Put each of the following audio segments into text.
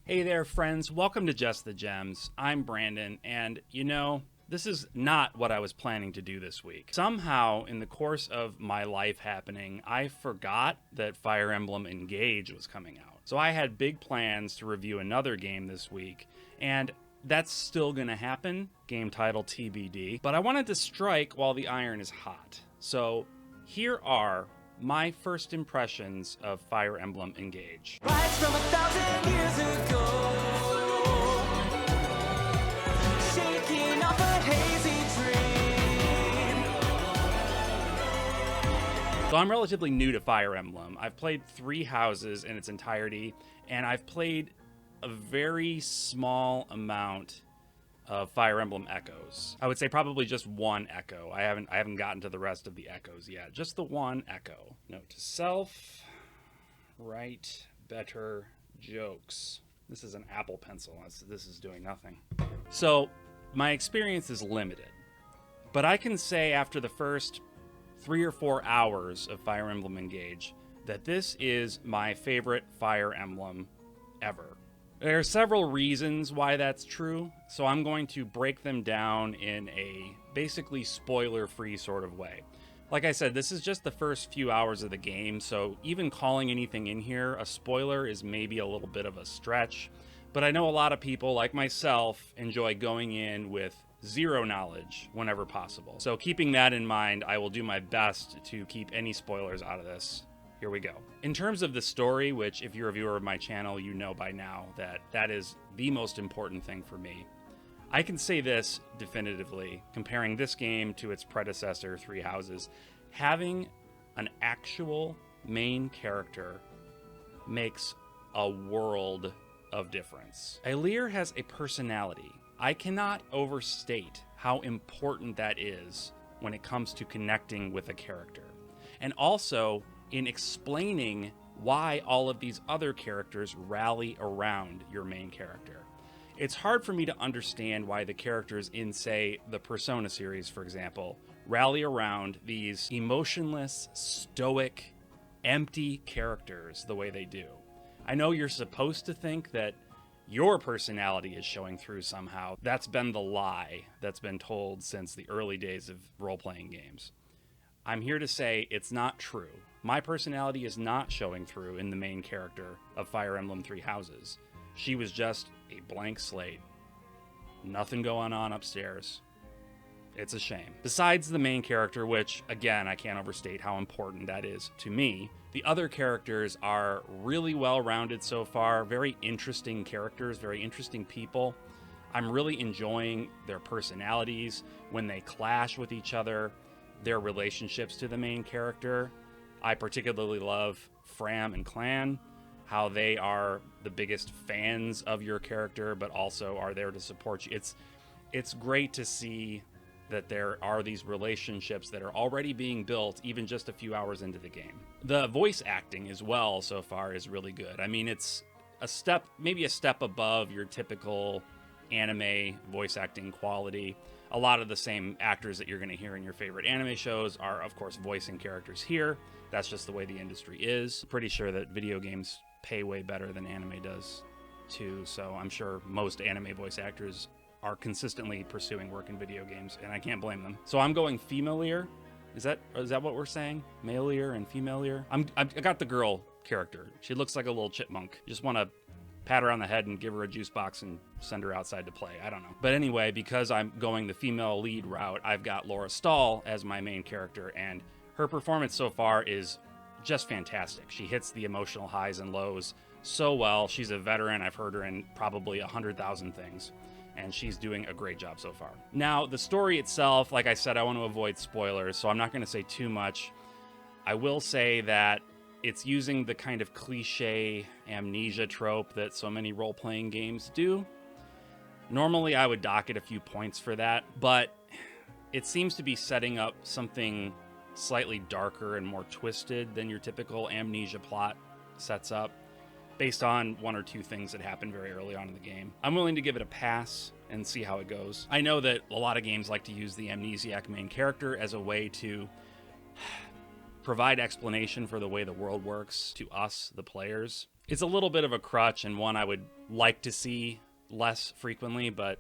Hey there, friends. Welcome to Just the Gems. I'm Brandon, and this is not what I was planning to do this week. Somehow, in the course of my life happening, I forgot that Fire Emblem Engage was coming out. So I had big plans to review another game this week, and that's still gonna happen, game title TBD, but I wanted to strike while the iron is hot. So here are my first impressions of Fire Emblem Engage. Lights from 1,000 years ago, shaking off a hazy dream. So I'm relatively new to Fire Emblem. I've played 3 houses in its entirety, and I've played a very small amount of Fire Emblem Echoes. I would say probably just one Echo. I haven't gotten to the rest of the Echoes yet. Just the one Echo. Note to self: write better jokes. This is an Apple Pencil. This is doing nothing. So my experience is limited, but I can say after the first 3 or 4 hours of Fire Emblem Engage that this is my favorite Fire Emblem ever. There are several reasons why that's true, so I'm going to break them down in a basically spoiler-free sort of way. Like I said, this is just the first few hours of the game, so even calling anything in here a spoiler is maybe a little bit of a stretch, but I know a lot of people, like myself, enjoy going in with zero knowledge whenever possible. So keeping that in mind, I will do my best to keep any spoilers out of this. Here we go. In terms of the story, which if you're a viewer of my channel, you know by now that is the most important thing for me. I can say this definitively, comparing this game to its predecessor, Three Houses, having an actual main character makes a world of difference. Aylir has a personality. I cannot overstate how important that is when it comes to connecting with a character. And also, in explaining why all of these other characters rally around your main character. It's hard for me to understand why the characters in, say, the Persona series, for example, rally around these emotionless, stoic, empty characters the way they do. I know you're supposed to think that your personality is showing through somehow. That's been the lie that's been told since the early days of role-playing games. I'm here to say it's not true. My personality is not showing through in the main character of Fire Emblem Three Houses. She was just a blank slate. Nothing going on upstairs. It's a shame. Besides the main character, which, again, I can't overstate how important that is to me, the other characters are really well-rounded so far, very interesting characters, very interesting people. I'm really enjoying their personalities, when they clash with each other, their relationships to the main character. I particularly love Fram and Clan, how they are the biggest fans of your character, but also are there to support you. It's great to see that there are these relationships that are already being built even just a few hours into the game. The voice acting as well so far is really good. I mean, it's maybe a step above your typical anime voice acting quality. A lot of the same actors that you're going to hear in your favorite anime shows are, of course, voicing characters here. That's just the way the industry is. Pretty sure that video games pay way better than anime does, too. So I'm sure most anime voice actors are consistently pursuing work in video games, and I can't blame them. So I'm going female ear. Is that what we're saying? Male ear and female ear? I got the girl character. She looks like a little chipmunk. Just want to pat her on the head and give her a juice box and send her outside to play. I don't know. But anyway, because I'm going the female lead route, I've got Laura Stahl as my main character, and her performance so far is just fantastic. She hits the emotional highs and lows so well. She's a veteran. I've heard her in probably 100,000 things, and she's doing a great job so far. Now, the story itself, like I said, I want to avoid spoilers, so I'm not going to say too much. I will say that it's using the kind of cliche amnesia trope that so many role-playing games do. Normally, I would dock it a few points for that, but it seems to be setting up something slightly darker and more twisted than your typical amnesia plot sets up, based on 1 or 2 things that happened very early on in the game. I'm willing to give it a pass and see how it goes. I know that a lot of games like to use the amnesiac main character as a way to provide explanation for the way the world works to us, the players. It's a little bit of a crutch and one I would like to see less frequently, but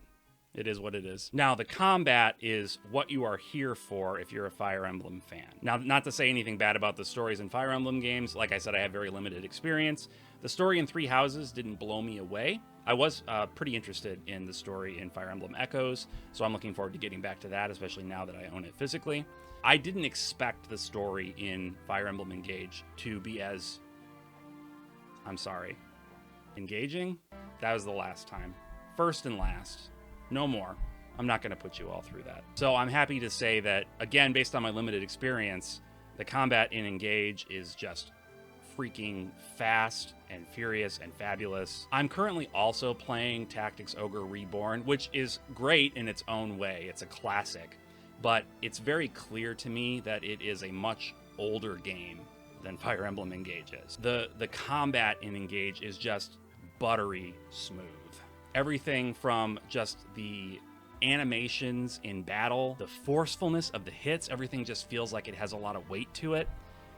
it is what it is. Now, the combat is what you are here for if you're a Fire Emblem fan. Now, not to say anything bad about the stories in Fire Emblem games. Like I said, I have very limited experience. The story in Three Houses didn't blow me away. I was pretty interested in the story in Fire Emblem Echoes, so I'm looking forward to getting back to that, especially now that I own it physically. I didn't expect the story in Fire Emblem Engage to be as, I'm sorry, engaging? That was the last time. First and last. No more. I'm not going to put you all through that. So I'm happy to say that, again, based on my limited experience, the combat in Engage is just freaking fast and furious and fabulous. I'm currently also playing Tactics Ogre Reborn, which is great in its own way. It's a classic, but it's very clear to me that it is a much older game than Fire Emblem Engage is. The combat in Engage is just buttery smooth. Everything from just the animations in battle, the forcefulness of the hits, everything just feels like it has a lot of weight to it.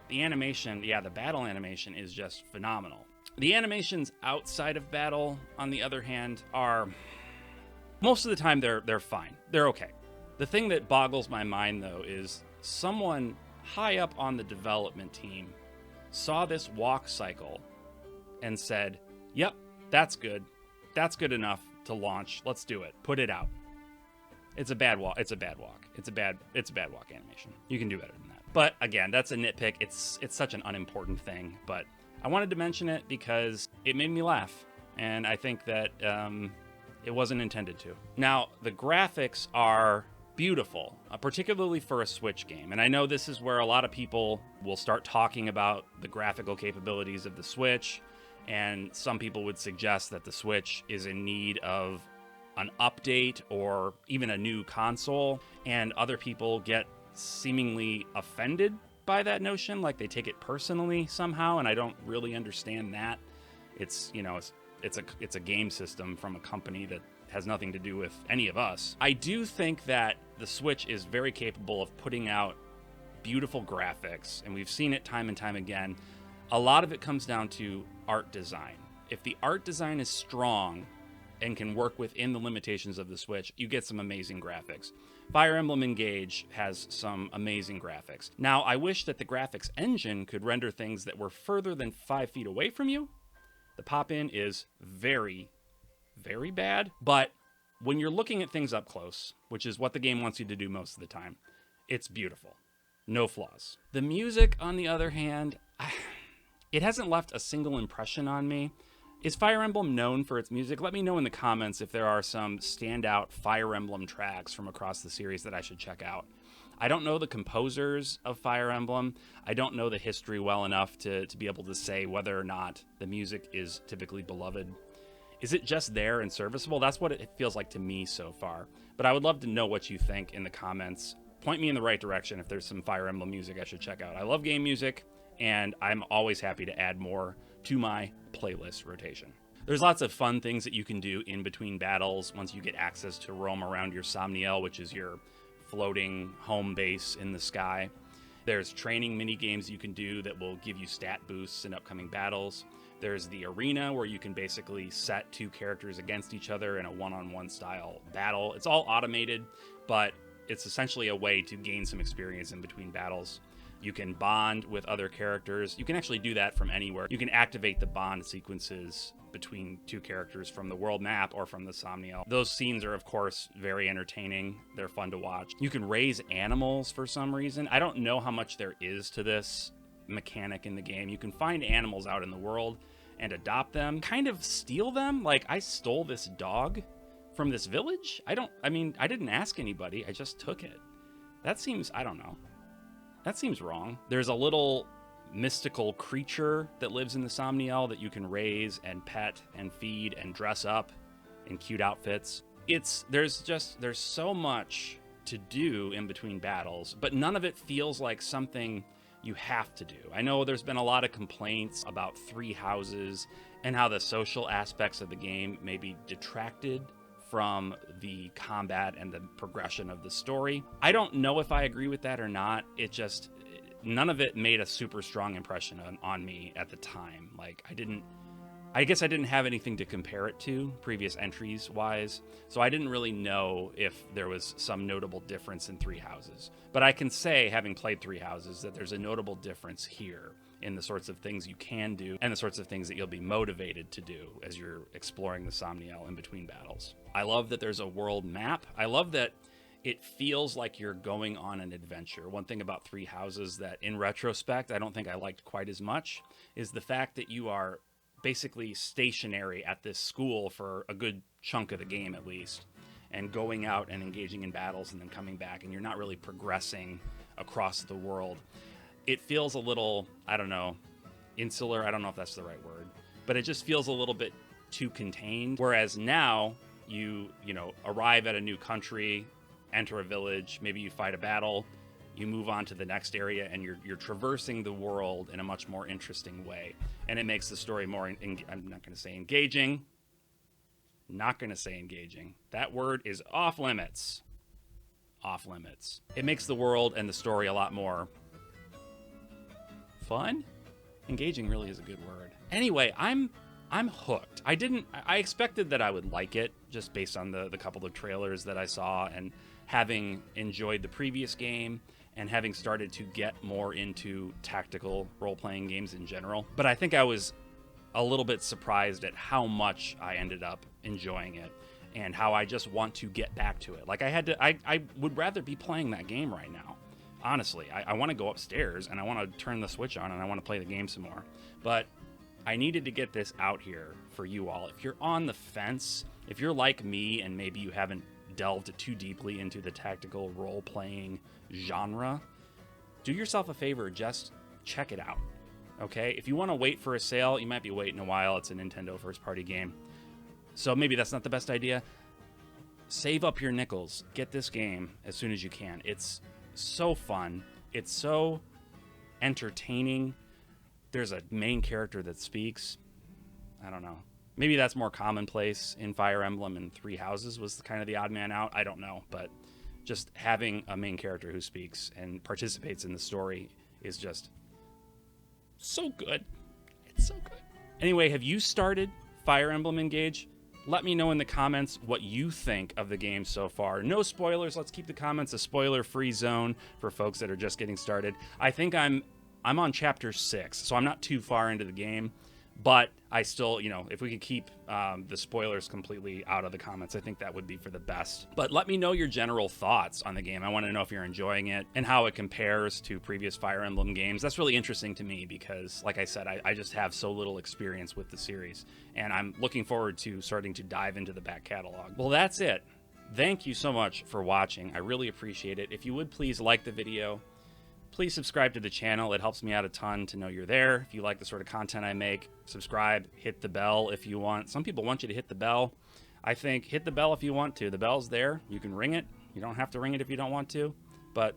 The animation, yeah, the battle animation is just phenomenal. The animations outside of battle, on the other hand, are, most of the time they're fine. They're okay. The thing that boggles my mind, though, is someone high up on the development team saw this walk cycle and said, yep, that's good. That's good enough to launch. Let's do it. Put it out. It's a bad walk. It's a bad walk. It's a bad walk animation. You can do better than that. But again, that's a nitpick. It's such an unimportant thing, but I wanted to mention it because it made me laugh, and I think that it wasn't intended to. Now, the graphics are beautiful, particularly for a Switch game. And I know this is where a lot of people will start talking about the graphical capabilities of the Switch, and some people would suggest that the Switch is in need of an update or even a new console, and other people get seemingly offended by that notion, like they take it personally somehow, and I don't really understand that. It's, you know, it's a game system from a company that has nothing to do with any of us. I do think that the Switch is very capable of putting out beautiful graphics, and we've seen it time and time again. A lot of it comes down to art design. If the art design is strong and can work within the limitations of the Switch, you get some amazing graphics. Fire Emblem Engage has some amazing graphics. Now, I wish that the graphics engine could render things that were further than 5 feet away from you. The pop-in is very, very bad, but when you're looking at things up close, which is what the game wants you to do most of the time, it's beautiful. No flaws. The music, on the other hand, it hasn't left a single impression on me. Is Fire Emblem known for its music? Let me know in the comments if there are some standout Fire Emblem tracks from across the series that I should check out. I don't know the composers of Fire Emblem. I don't know the history well enough to be able to say whether or not the music is typically beloved. Is it just there and serviceable? That's what it feels like to me so far. But I would love to know what you think in the comments. Point me in the right direction if there's some Fire Emblem music I should check out. I love game music, and I'm always happy to add more to my playlist rotation. There's lots of fun things that you can do in between battles once you get access to roam around your Somniel, which is your floating home base in the sky. There's training mini games you can do that will give you stat boosts in upcoming battles. There's the arena where you can basically set two characters against each other in a one-on-one style battle. It's all automated, but it's essentially a way to gain some experience in between battles. You can bond with other characters. You can actually do that from anywhere. You can activate the bond sequences between two characters from the world map or from the Somniel. Those scenes are, of course, very entertaining. They're fun to watch. You can raise animals for some reason. I don't know how much there is to this mechanic in the game. You can find animals out in the world and adopt them, kind of steal them. Like, I stole this dog from this village. I didn't ask anybody. I just took it. That seems, I don't know. That seems wrong. There's a little mystical creature that lives in the Somniel that you can raise and pet and feed and dress up in cute outfits. There's so much to do in between battles, but none of it feels like something you have to do. I know there's been a lot of complaints about Three Houses and how the social aspects of the game may be detracted from the combat and the progression of the story. I don't know if I agree with that or not. none of it made a super strong impression on me at the time. Like, I guess I didn't have anything to compare it to previous entries wise, so I didn't really know if there was some notable difference in Three Houses. But I can say, having played Three Houses, that there's a notable difference here in the sorts of things you can do and the sorts of things that you'll be motivated to do as you're exploring the Somniel in between battles. I love that there's a world map. I love that it feels like you're going on an adventure. One thing about Three Houses that, in retrospect, I don't think I liked quite as much is the fact that you are basically stationary at this school for a good chunk of the game, at least, and going out and engaging in battles and then coming back, and you're not really progressing across the world. It feels a little, I don't know, insular. I don't know if that's the right word, but it just feels a little bit too contained. Whereas now you arrive at a new country, enter a village, maybe you fight a battle, you move on to the next area, and you're traversing the world in a much more interesting way. And it makes the story more, I'm not going to say engaging. Not going to say engaging. That word is off limits. Off limits. It makes the world and the story a lot more fun. Engaging really is a good word. Anyway, I'm hooked. I expected that I would like it just based on the couple of trailers that I saw, and having enjoyed the previous game and having started to get more into tactical role-playing games in general. But I think I was a little bit surprised at how much I ended up enjoying it and how I just want to get back to it. Like, I would rather be playing that game right now. Honestly, I want to go upstairs and I want to turn the Switch on and I want to play the game some more. But I needed to get this out here for you all. If you're on the fence, if you're like me and maybe you haven't delved too deeply into the tactical role-playing genre, do yourself a favor, just check it out, okay? If you want to wait for a sale, you might be waiting a while. It's a Nintendo first-party game, so maybe that's not the best idea. Save up your nickels. Get this game as soon as you can. It's so fun. It's so entertaining. There's a main character that speaks. I don't know. Maybe that's more commonplace in Fire Emblem, and Three Houses was kind of the odd man out. I don't know, but just having a main character who speaks and participates in the story is just so good. It's so good. Anyway, have you started Fire Emblem Engage? Let me know in the comments what you think of the game so far. No spoilers. Let's keep the comments a spoiler-free zone for folks that are just getting started. I think I'm on chapter 6, so I'm not too far into the game. But I still, if we could keep the spoilers completely out of the comments, I think that would be for the best. But let me know your general thoughts on the game. I want to know if you're enjoying it and how it compares to previous Fire Emblem games. That's really interesting to me because, like I said, I just have so little experience with the series. And I'm looking forward to starting to dive into the back catalog. Well, that's it. Thank you so much for watching. I really appreciate it. If you would please like the video. Please subscribe to the channel. It helps me out a ton to know you're there. If you like the sort of content I make, subscribe, hit the bell if you want. Some people want you to hit the bell. I think hit the bell if you want to. The bell's there. You can ring it. You don't have to ring it if you don't want to. But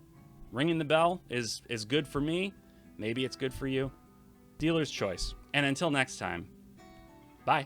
ringing the bell is good for me. Maybe it's good for you. Dealer's choice. And until next time, bye.